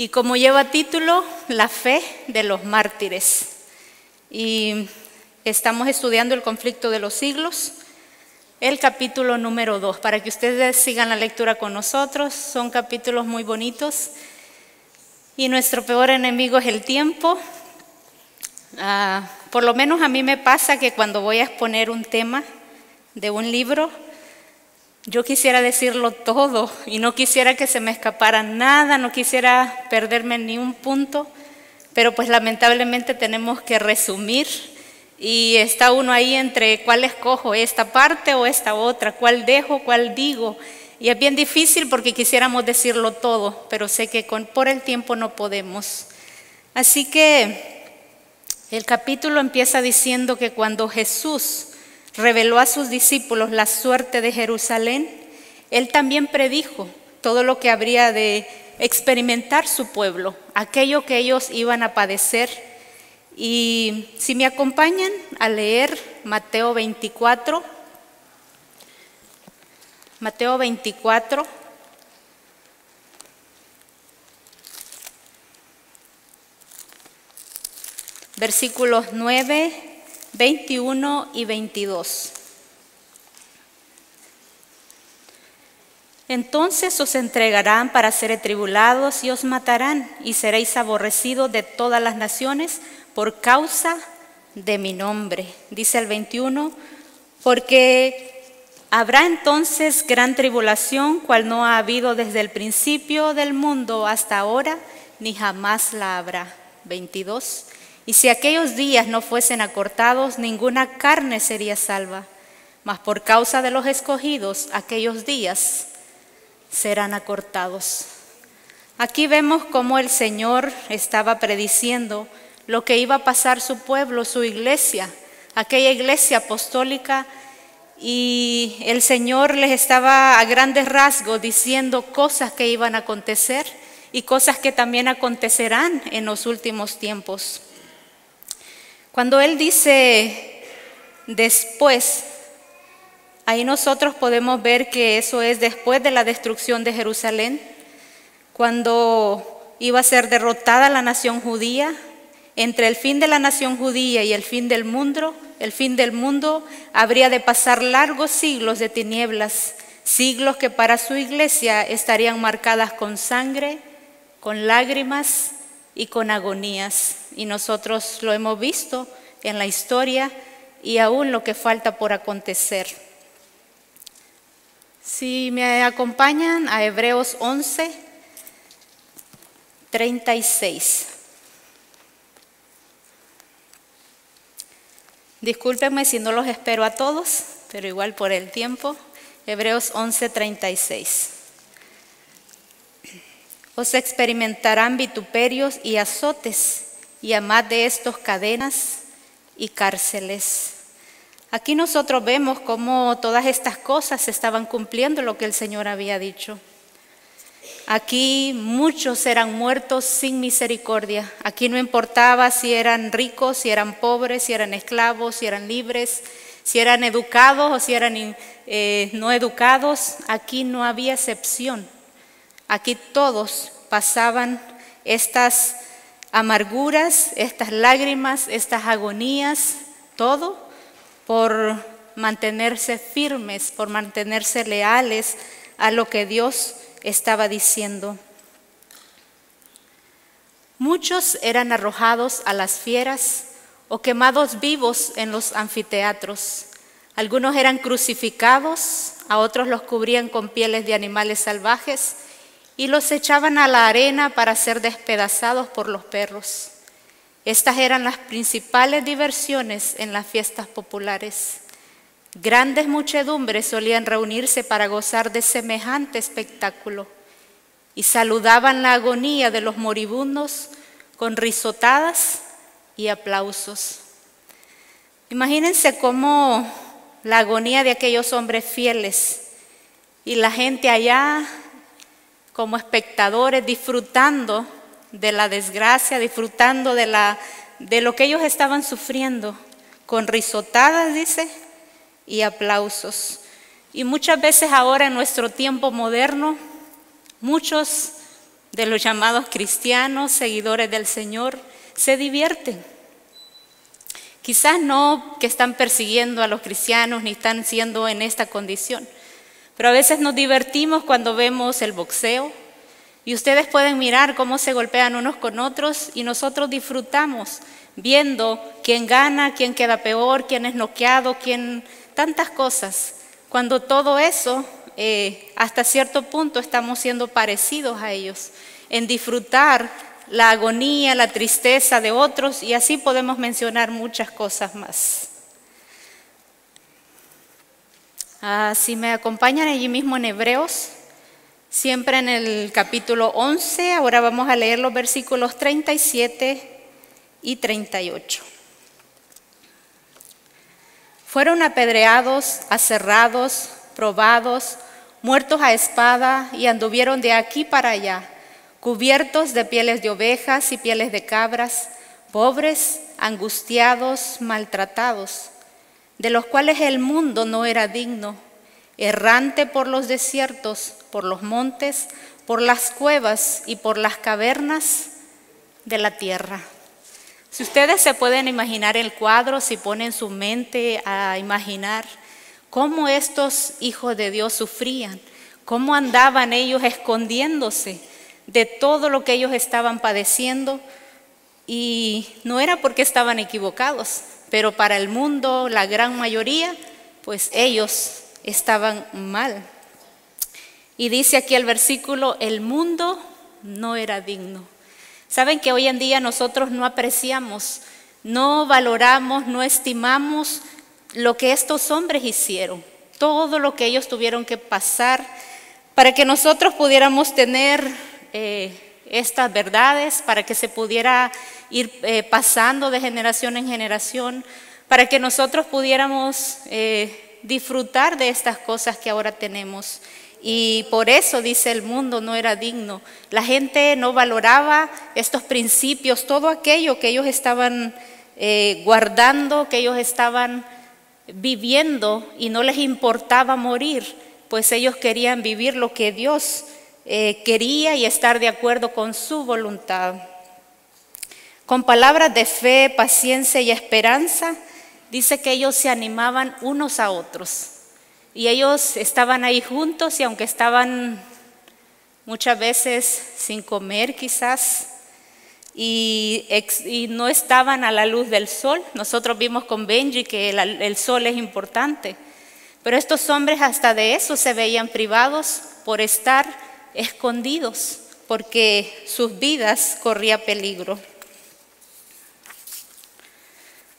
y como lleva título, La fe de los mártires. Y estamos estudiando el conflicto de los siglos, el capítulo número 2, para que ustedes sigan la lectura con nosotros. Son capítulos muy bonitos. Y nuestro peor enemigo es el tiempo. Por lo menos a mí me pasa que cuando voy a exponer un tema de un libro, yo quisiera decirlo todo y no quisiera que se me escapara nada, no quisiera perderme ni un punto, pero pues lamentablemente tenemos que resumir y está uno ahí entre cuál escojo, esta parte o esta otra, cuál dejo, cuál digo. Y es bien difícil porque quisiéramos decirlo todo, pero sé que por el tiempo no podemos. Así que el capítulo empieza diciendo que cuando Jesús reveló a sus discípulos la suerte de Jerusalén, Él también predijo todo lo que habría de experimentar su pueblo, aquello que ellos iban a padecer. Y si me acompañan a leer Mateo 24, versículos 9, 21 y 22. Entonces os entregarán para ser atribulados y os matarán, y seréis aborrecidos de todas las naciones por causa de mi nombre. Dice el 21, porque habrá entonces gran tribulación, cual no ha habido desde el principio del mundo hasta ahora, ni jamás la habrá. 22. Y si aquellos días no fuesen acortados, ninguna carne sería salva, mas por causa de los escogidos, aquellos días serán acortados. Aquí vemos cómo el Señor estaba prediciendo lo que iba a pasar su pueblo, su iglesia, aquella iglesia apostólica, y el Señor les estaba a grandes rasgos diciendo cosas que iban a acontecer y cosas que también acontecerán en los últimos tiempos. Cuando Él dice después, ahí nosotros podemos ver que eso es después de la destrucción de Jerusalén, cuando iba a ser derrotada la nación judía. Entre el fin de la nación judía y el fin del mundo habría de pasar largos siglos de tinieblas, siglos que para su iglesia estarían marcadas con sangre, con lágrimas y con agonías. Y nosotros lo hemos visto en la historia y aún lo que falta por acontecer. Si me acompañan a Hebreos 11, 36. Discúlpenme si no los espero a todos, pero igual por el tiempo. Hebreos 11, 36. Os experimentarán vituperios y azotes, y a más de estos cadenas y cárceles. Aquí nosotros vemos cómo todas estas cosas estaban cumpliendo lo que el Señor había dicho. Aquí muchos eran muertos sin misericordia. Aquí no importaba si eran ricos, si eran pobres, si eran esclavos, si eran libres, si eran educados o si eran no educados. Aquí no había excepción. Aquí todos pasaban estas amarguras, estas lágrimas, estas agonías, todo por mantenerse firmes, por mantenerse leales a lo que Dios estaba diciendo. Muchos eran arrojados a las fieras o quemados vivos en los anfiteatros. Algunos eran crucificados, a otros los cubrían con pieles de animales salvajes y los echaban a la arena para ser despedazados por los perros. Estas eran las principales diversiones en las fiestas populares. Grandes muchedumbres solían reunirse para gozar de semejante espectáculo y saludaban la agonía de los moribundos con risotadas y aplausos. Imagínense cómo la agonía de aquellos hombres fieles y la gente allá como espectadores disfrutando de la desgracia, disfrutando de lo que ellos estaban sufriendo, con risotadas, dice, y aplausos. Y muchas veces ahora en nuestro tiempo moderno, muchos de los llamados cristianos, seguidores del Señor, se divierten. Quizás no que están persiguiendo a los cristianos ni están siendo en esta condición, pero a veces nos divertimos cuando vemos el boxeo y ustedes pueden mirar cómo se golpean unos con otros y nosotros disfrutamos viendo quién gana, quién queda peor, quién es noqueado, tantas cosas. Cuando todo eso, hasta cierto punto estamos siendo parecidos a ellos en disfrutar la agonía, la tristeza de otros, y así podemos mencionar muchas cosas más. Si me acompañan allí mismo en Hebreos, siempre en el capítulo 11, ahora vamos a leer los versículos 37 y 38. Fueron apedreados, aserrados, probados, muertos a espada, y anduvieron de aquí para allá, cubiertos de pieles de ovejas y pieles de cabras, pobres, angustiados, maltratados, de los cuales el mundo no era digno, errante por los desiertos, por los montes, por las cuevas y por las cavernas de la tierra. Si ustedes se pueden imaginar el cuadro, si ponen su mente a imaginar cómo estos hijos de Dios sufrían, cómo andaban ellos escondiéndose de todo lo que ellos estaban padeciendo, y no era porque estaban equivocados, pero para el mundo, la gran mayoría, pues ellos estaban mal. Y dice aquí el versículo, el mundo no era digno. Saben que hoy en día nosotros no apreciamos, no valoramos, no estimamos lo que estos hombres hicieron, todo lo que ellos tuvieron que pasar para que nosotros pudiéramos tener estas verdades, para que se pudiera ir pasando de generación en generación, para que nosotros pudiéramos disfrutar de estas cosas que ahora tenemos. Y por eso dice, el mundo no era digno. La gente no valoraba estos principios, todo aquello que ellos estaban guardando, que ellos estaban viviendo, y no les importaba morir, pues ellos querían vivir lo que Dios quería y estar de acuerdo con su voluntad. Con palabras de fe, paciencia y esperanza, dice que ellos se animaban unos a otros. Y ellos estaban ahí juntos, y aunque estaban muchas veces sin comer quizás, y no estaban a la luz del sol, nosotros vimos con Benji que el sol es importante, pero estos hombres hasta de eso se veían privados por estar escondidos, porque sus vidas corrían peligro.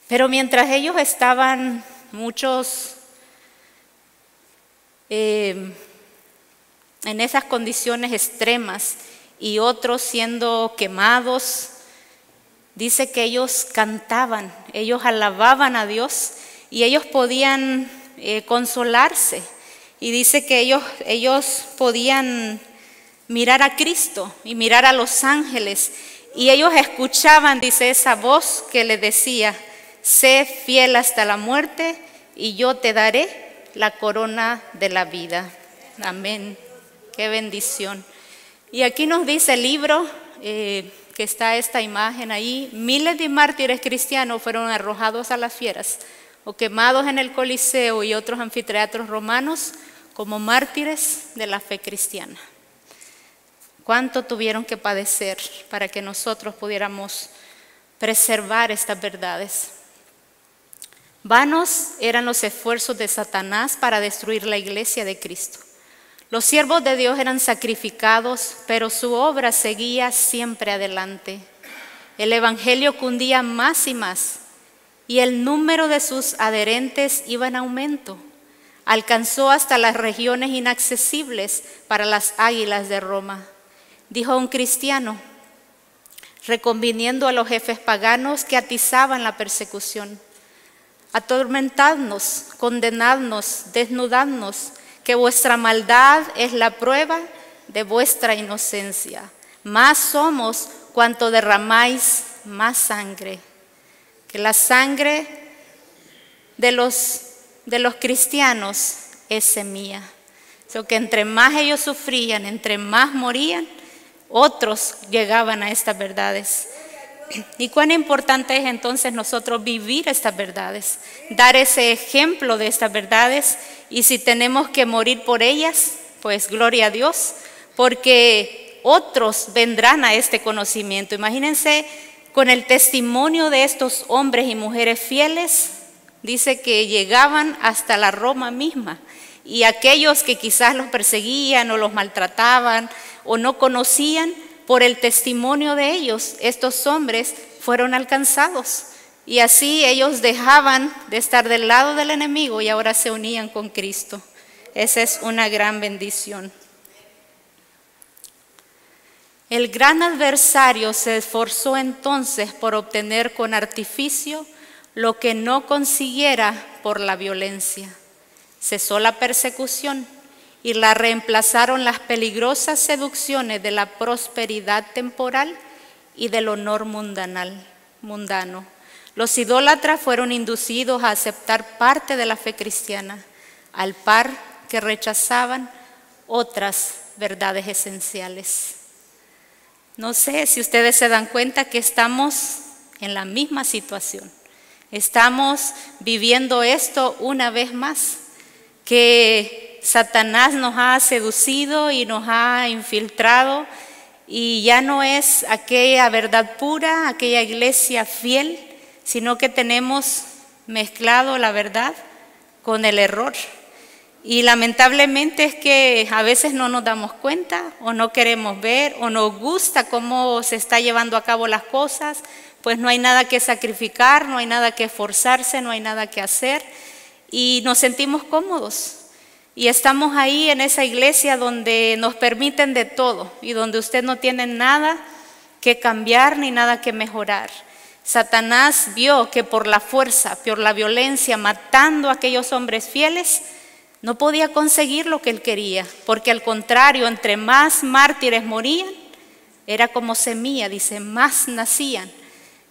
Pero mientras ellos estaban, muchos en esas condiciones extremas y otros siendo quemados, dice que ellos cantaban, ellos alababan a Dios y ellos podían consolarse. Y dice que ellos podían mirar a Cristo y mirar a los ángeles, y ellos escuchaban, dice, esa voz que les decía, sé fiel hasta la muerte y yo te daré la corona de la vida. Amén. Qué bendición. Y aquí nos dice el libro, que está esta imagen ahí, miles de mártires cristianos fueron arrojados a las fieras o quemados en el Coliseo y otros anfiteatros romanos como mártires de la fe cristiana. ¿Cuánto tuvieron que padecer para que nosotros pudiéramos preservar estas verdades? Vanos eran los esfuerzos de Satanás para destruir la iglesia de Cristo. Los siervos de Dios eran sacrificados, pero su obra seguía siempre adelante. El evangelio cundía más y más, y el número de sus adherentes iba en aumento. Alcanzó hasta las regiones inaccesibles para las águilas de Roma. Dijo un cristiano, reconviniendo a los jefes paganos que atizaban la persecución: atormentadnos, condenadnos, desnudadnos, que vuestra maldad es la prueba de vuestra inocencia. Más somos cuanto derramáis más sangre. Que la sangre de los cristianos es semilla. So que entre más ellos sufrían, entre más morían, otros llegaban a estas verdades. Y cuán importante es entonces nosotros vivir estas verdades, dar ese ejemplo de estas verdades, y si tenemos que morir por ellas, pues gloria a Dios, porque otros vendrán a este conocimiento. Imagínense con el testimonio de estos hombres y mujeres fieles, dice que llegaban hasta la Roma misma, y aquellos que quizás los perseguían o los maltrataban o no conocían, por el testimonio de ellos, estos hombres fueron alcanzados. Y así ellos dejaban de estar del lado del enemigo y ahora se unían con Cristo. Esa es una gran bendición. El gran adversario se esforzó entonces por obtener con artificio lo que no consiguiera por la violencia. Cesó la persecución y la reemplazaron las peligrosas seducciones de la prosperidad temporal y del honor mundano. Los idólatras fueron inducidos a aceptar parte de la fe cristiana, al par que rechazaban otras verdades esenciales. No sé si ustedes se dan cuenta que estamos en la misma situación. Estamos viviendo esto una vez más, que Satanás nos ha seducido y nos ha infiltrado, y ya no es aquella verdad pura, aquella iglesia fiel, sino que tenemos mezclado la verdad con el error. Y lamentablemente es que a veces no nos damos cuenta o no queremos ver o nos gusta cómo se está llevando a cabo las cosas, pues no hay nada que sacrificar, no hay nada que esforzarse, no hay nada que hacer y nos sentimos cómodos. Y estamos ahí en esa iglesia donde nos permiten de todo y donde usted no tiene nada que cambiar ni nada que mejorar. Satanás vio que por la fuerza, por la violencia, matando a aquellos hombres fieles, no podía conseguir lo que él quería, porque al contrario, entre más mártires morían, era como semilla, dice, más nacían.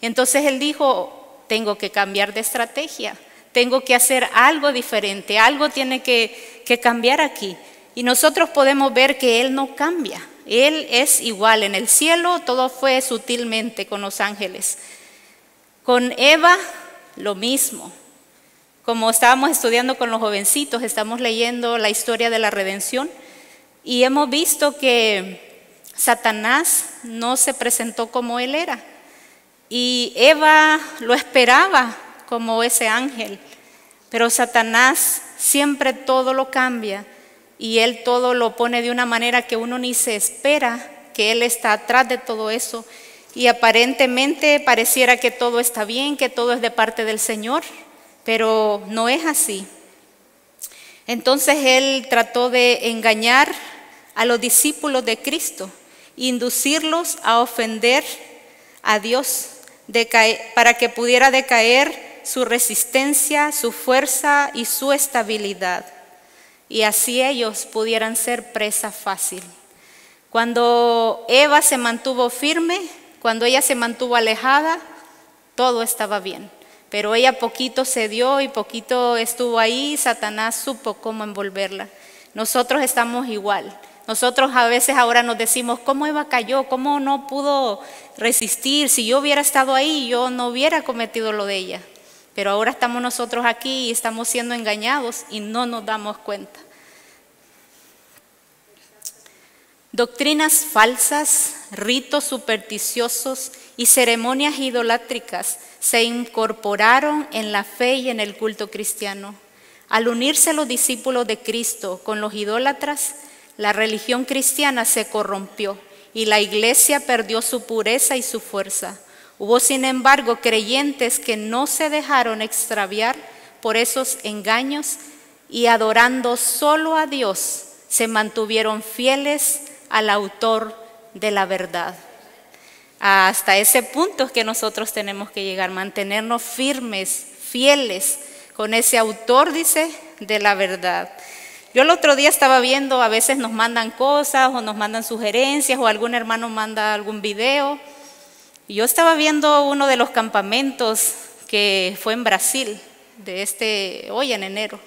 Entonces él dijo, tengo que cambiar de estrategia. Tengo que hacer algo diferente, algo tiene que cambiar aquí. Y nosotros podemos ver que Él no cambia, Él es igual. En el cielo todo fue sutilmente con los ángeles. Con Eva lo mismo. Como estábamos estudiando con los jovencitos, estamos leyendo la historia de la redención y hemos visto que Satanás no se presentó como Él era. Y Eva lo esperaba como ese ángel, pero Satanás siempre todo lo cambia y él todo lo pone de una manera que uno ni se espera, que él está atrás de todo eso y aparentemente pareciera que todo está bien, que todo es de parte del Señor, pero no es así. Entonces él trató de engañar a los discípulos de Cristo, inducirlos a ofender a Dios, para que pudiera decaer su resistencia, su fuerza y su estabilidad. Y así ellos pudieran ser presa fácil. Cuando Eva se mantuvo firme, cuando ella se mantuvo alejada, todo estaba bien. Pero ella poquito cedió y poquito estuvo ahí, Satanás supo cómo envolverla. Nosotros estamos igual. Nosotros a veces ahora nos decimos, ¿cómo Eva cayó? ¿Cómo no pudo resistir? Si yo hubiera estado ahí, yo no hubiera cometido lo de ella. Pero ahora estamos nosotros aquí y estamos siendo engañados y no nos damos cuenta. Doctrinas falsas, ritos supersticiosos y ceremonias idolátricas se incorporaron en la fe y en el culto cristiano. Al unirse los discípulos de Cristo con los idólatras, la religión cristiana se corrompió y la iglesia perdió su pureza y su fuerza. Hubo, sin embargo, creyentes que no se dejaron extraviar por esos engaños y adorando solo a Dios, se mantuvieron fieles al autor de la verdad. Hasta ese punto es que nosotros tenemos que llegar, mantenernos firmes, fieles con ese autor, dice, de la verdad. Yo el otro día estaba viendo, a veces nos mandan cosas o nos mandan sugerencias o algún hermano manda algún video. Y yo estaba viendo uno de los campamentos que fue en Brasil, hoy en enero.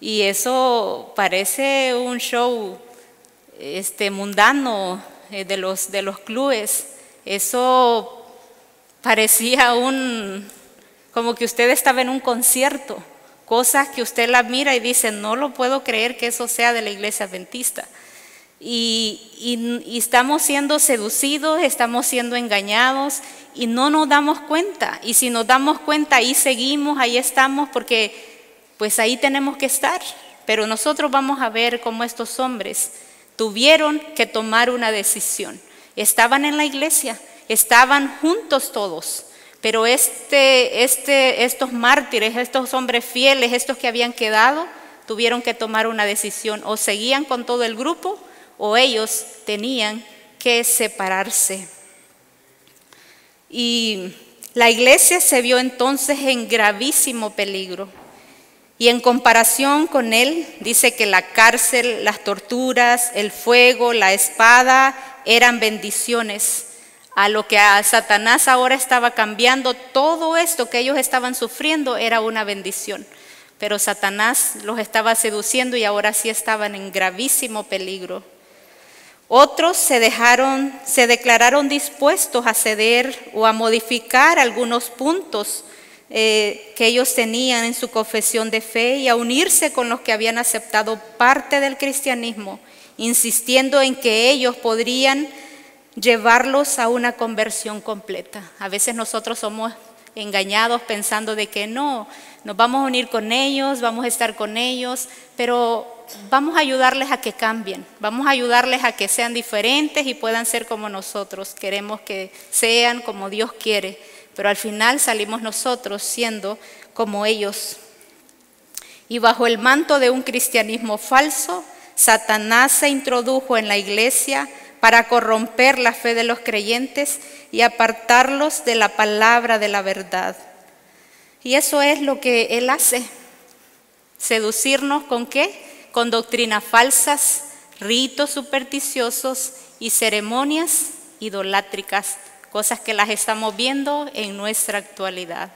Y eso parece un show mundano, de los clubes. Eso parecía como que usted estaba en un concierto. Cosas que usted la mira y dice, no lo puedo creer que eso sea de la iglesia adventista. Y estamos siendo seducidos, estamos siendo engañados y no nos damos cuenta. Y si nos damos cuenta, ahí seguimos, ahí estamos, porque pues ahí tenemos que estar. Pero nosotros vamos a ver cómo estos hombres tuvieron que tomar una decisión. Estaban en la iglesia, estaban juntos todos, pero estos mártires, estos hombres fieles, estos que habían quedado, tuvieron que tomar una decisión. O seguían con todo el grupo o ellos tenían que separarse. Y la iglesia se vio entonces en gravísimo peligro. Y en comparación con él, dice que la cárcel, las torturas, el fuego, la espada eran bendiciones. A lo que a Satanás ahora estaba cambiando, todo esto que ellos estaban sufriendo era una bendición. Pero Satanás los estaba seduciendo y ahora sí estaban en gravísimo peligro. Otros se declararon dispuestos a ceder o a modificar algunos puntos que ellos tenían en su confesión de fe y a unirse con los que habían aceptado parte del cristianismo, insistiendo en que ellos podrían llevarlos a una conversión completa. A veces nosotros somos engañados pensando de que no, nos vamos a unir con ellos, vamos a estar con ellos, pero vamos a ayudarles a que cambien, vamos a ayudarles a que sean diferentes y puedan ser como nosotros queremos que sean, como Dios quiere. Pero al final salimos nosotros siendo como ellos. Y bajo el manto de un cristianismo falso, Satanás se introdujo en la iglesia para corromper la fe de los creyentes y apartarlos de la palabra de la verdad. Y eso es lo que él hace. Seducirnos ¿con qué? Con doctrinas falsas, ritos supersticiosos y ceremonias idolátricas. Cosas que las estamos viendo en nuestra actualidad.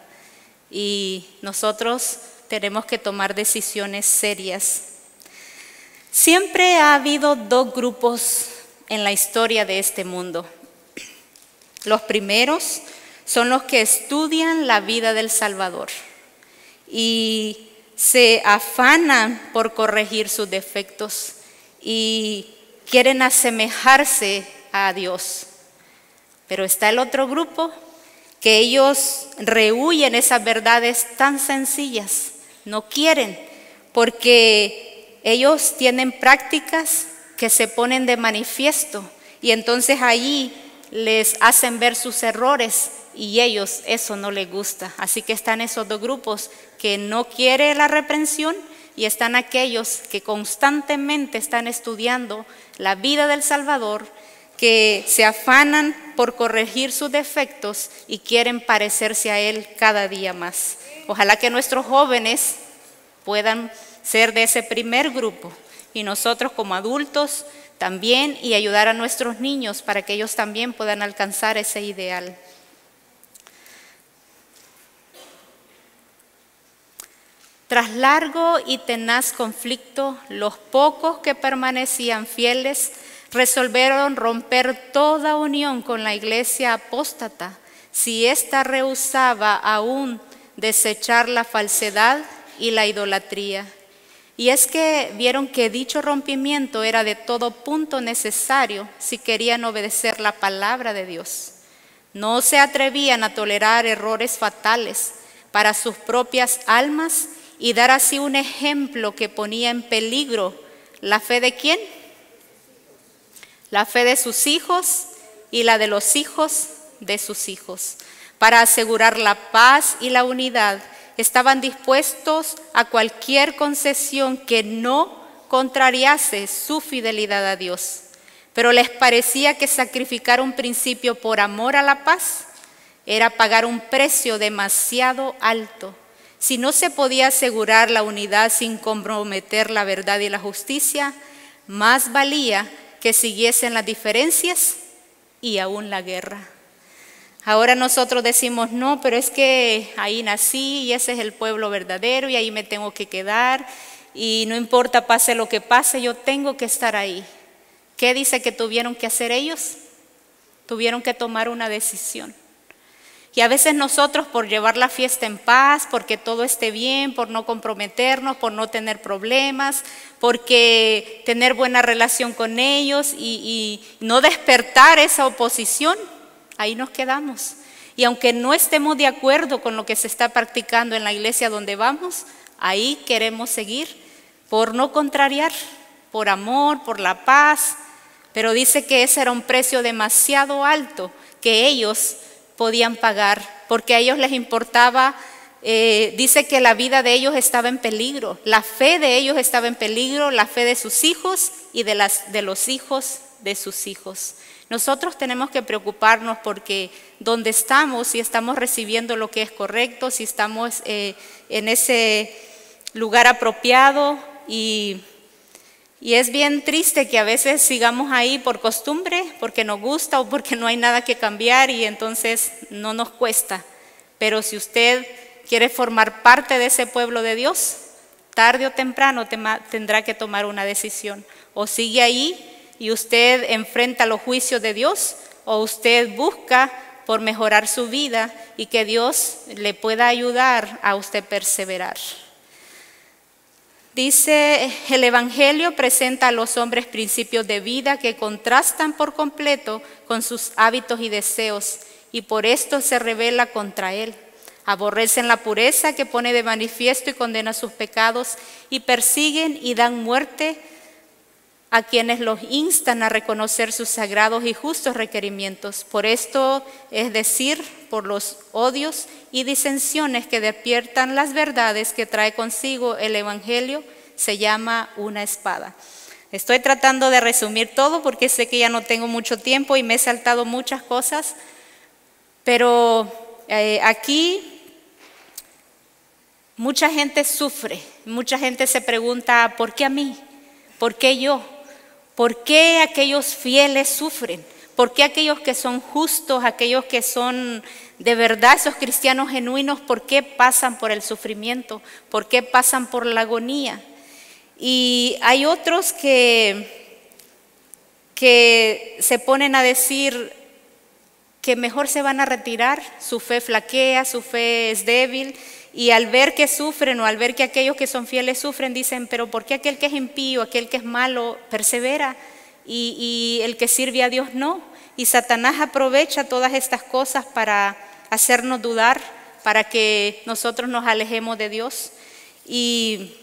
Y nosotros tenemos que tomar decisiones serias. Siempre ha habido dos grupos en la historia de este mundo. Los primeros son los que estudian la vida del Salvador y se afanan por corregir sus defectos y quieren asemejarse a Dios. Pero está el otro grupo que ellos rehúyen esas verdades tan sencillas, no quieren, porque ellos tienen prácticas que se ponen de manifiesto y entonces ahí les hacen ver sus errores y ellos eso no les gusta. Así que están esos dos grupos que no quieren la reprensión y están aquellos que constantemente están estudiando la vida del Salvador, que se afanan por corregir sus defectos y quieren parecerse a Él cada día más. Ojalá que nuestros jóvenes puedan ser de ese primer grupo y nosotros como adultos también, y ayudar a nuestros niños para que ellos también puedan alcanzar ese ideal. Tras largo y tenaz conflicto, los pocos que permanecían fieles resolvieron romper toda unión con la iglesia apóstata si ésta rehusaba aún desechar la falsedad y la idolatría. Y es que vieron que dicho rompimiento era de todo punto necesario si querían obedecer la palabra de Dios. No se atrevían a tolerar errores fatales para sus propias almas y dar así un ejemplo que ponía en peligro la fe de ¿quién? La fe de sus hijos y la de los hijos de sus hijos. Para asegurar la paz y la unidad, estaban dispuestos a cualquier concesión que no contrariase su fidelidad a Dios. Pero les parecía que sacrificar un principio por amor a la paz era pagar un precio demasiado alto. Si no se podía asegurar la unidad sin comprometer la verdad y la justicia, más valía que siguiesen las diferencias y aún la guerra. Ahora nosotros decimos, no, pero es que ahí nací y ese es el pueblo verdadero y ahí me tengo que quedar y no importa pase lo que pase, yo tengo que estar ahí. ¿Qué dice que tuvieron que hacer ellos? Tuvieron que tomar una decisión. Y a veces nosotros, por llevar la fiesta en paz, porque todo esté bien, por no comprometernos, por no tener problemas, porque tener buena relación con ellos y no despertar esa oposición, ahí nos quedamos. Y aunque no estemos de acuerdo con lo que se está practicando en la iglesia donde vamos, ahí queremos seguir por no contrariar, por amor, por la paz. Pero dice que ese era un precio demasiado alto que ellos podían pagar, porque a ellos les importaba, dice que la vida de ellos estaba en peligro, la fe de ellos estaba en peligro, la fe de sus hijos y de los hijos de sus hijos. Nosotros tenemos que preocuparnos porque donde estamos, si estamos recibiendo lo que es correcto, si estamos en ese lugar apropiado y es bien triste que a veces sigamos ahí por costumbre, porque nos gusta o porque no hay nada que cambiar y entonces no nos cuesta. Pero si usted quiere formar parte de ese pueblo de Dios, tarde o temprano tendrá que tomar una decisión. O sigue ahí y usted enfrenta los juicios de Dios, o usted busca por mejorar su vida y que Dios le pueda ayudar a usted perseverar. Dice, el Evangelio presenta a los hombres principios de vida que contrastan por completo con sus hábitos y deseos, y por esto se rebela contra él. Aborrecen la pureza que pone de manifiesto y condena sus pecados, y persiguen y dan muerte a quienes los instan a reconocer sus sagrados y justos requerimientos. Por esto, es decir, por los odios y disensiones que despiertan las verdades que trae consigo el Evangelio, se llama una espada. Estoy tratando de resumir todo porque sé que ya no tengo mucho tiempo y me he saltado muchas cosas, pero aquí mucha gente sufre, mucha gente se pregunta, ¿por qué a mí? ¿Por qué yo? ¿Por qué aquellos fieles sufren? ¿Por qué aquellos que son justos, aquellos que son de verdad esos cristianos genuinos, por qué pasan por el sufrimiento? ¿Por qué pasan por la agonía? Y hay otros que se ponen a decir que mejor se van a retirar, su fe flaquea, su fe es débil, y al ver que sufren o al ver que aquellos que son fieles sufren, dicen, pero ¿por qué aquel que es impío, aquel que es malo, persevera y el que sirve a Dios no? Y Satanás aprovecha todas estas cosas para hacernos dudar, para que nosotros nos alejemos de Dios. Y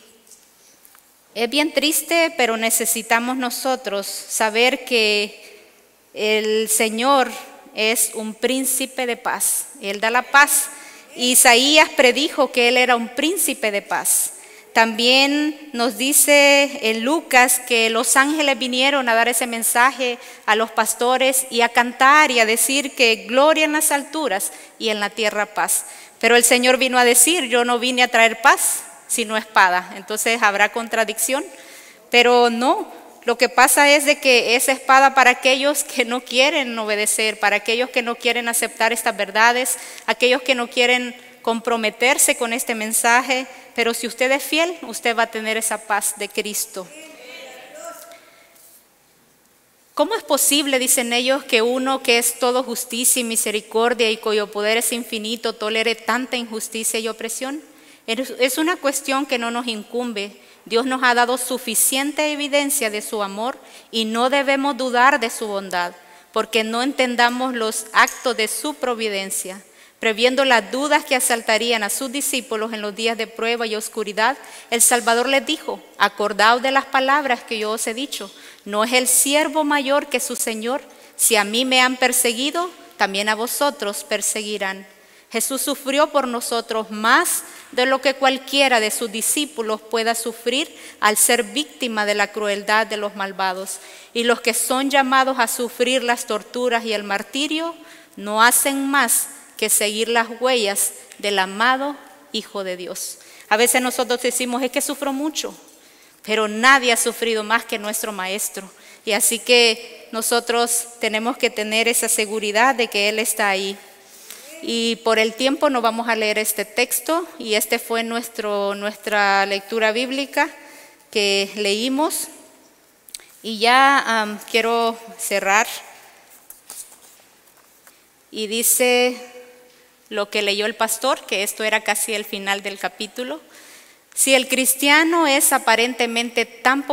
es bien triste, pero necesitamos nosotros saber que el Señor es un príncipe de paz. Él da la paz. Isaías predijo que Él era un príncipe de paz. También nos dice en Lucas que los ángeles vinieron a dar ese mensaje a los pastores y a cantar y a decir que gloria en las alturas y en la tierra paz. Pero el Señor vino a decir, yo no vine a traer paz, sino espada. Entonces habrá contradicción, pero no. Lo que pasa es de que esa espada para aquellos que no quieren obedecer, para aquellos que no quieren aceptar estas verdades, aquellos que no quieren comprometerse con este mensaje, pero si usted es fiel, usted va a tener esa paz de Cristo. ¿Cómo es posible, dicen ellos, que uno que es todo justicia y misericordia y cuyo poder es infinito tolere tanta injusticia y opresión? Es una cuestión que no nos incumbe. Dios nos ha dado suficiente evidencia de su amor y no debemos dudar de su bondad, porque no entendamos los actos de su providencia. Previendo las dudas que asaltarían a sus discípulos en los días de prueba y oscuridad, el Salvador les dijo, acordaos de las palabras que yo os he dicho, no es el siervo mayor que su Señor, si a mí me han perseguido, también a vosotros perseguirán. Jesús sufrió por nosotros más de lo que cualquiera de sus discípulos pueda sufrir al ser víctima de la crueldad de los malvados. Y los que son llamados a sufrir las torturas y el martirio no hacen más que seguir las huellas del amado Hijo de Dios. A veces nosotros decimos, es que sufro mucho, pero nadie ha sufrido más que nuestro Maestro. Y así que nosotros tenemos que tener esa seguridad de que Él está ahí. Y por el tiempo no vamos a leer este texto, y este fue nuestra lectura bíblica que leímos. Y ya quiero cerrar. Y dice lo que leyó el pastor, que esto era casi el final del capítulo. Si el cristianismo es aparentemente tan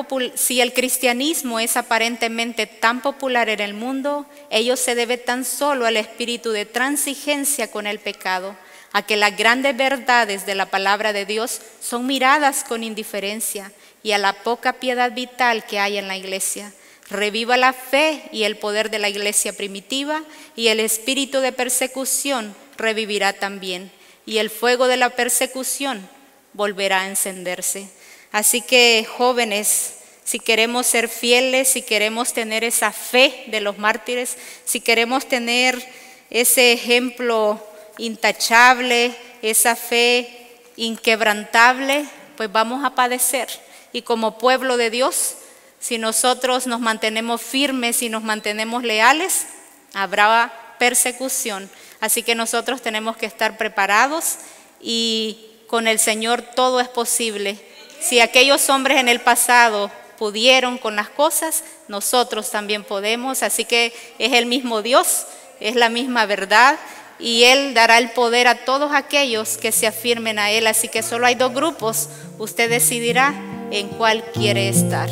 popular en el mundo, ello se debe tan solo al espíritu de transigencia con el pecado, a que las grandes verdades de la palabra de Dios son miradas con indiferencia y a la poca piedad vital que hay en la iglesia. Reviva la fe y el poder de la iglesia primitiva, y el espíritu de persecución revivirá también, y el fuego de la persecución volverá a encenderse. Así que, jóvenes, si queremos ser fieles, si queremos tener esa fe de los mártires, si queremos tener ese ejemplo intachable, esa fe inquebrantable, pues vamos a padecer. Y como pueblo de Dios, si nosotros nos mantenemos firmes y nos mantenemos leales, habrá persecución. Así que nosotros tenemos que estar preparados, y con el Señor todo es posible. Si aquellos hombres en el pasado pudieron con las cosas, nosotros también podemos. Así que es el mismo Dios, es la misma verdad, y Él dará el poder a todos aquellos que se afirmen a Él. Así que solo hay dos grupos, usted decidirá en cuál quiere estar.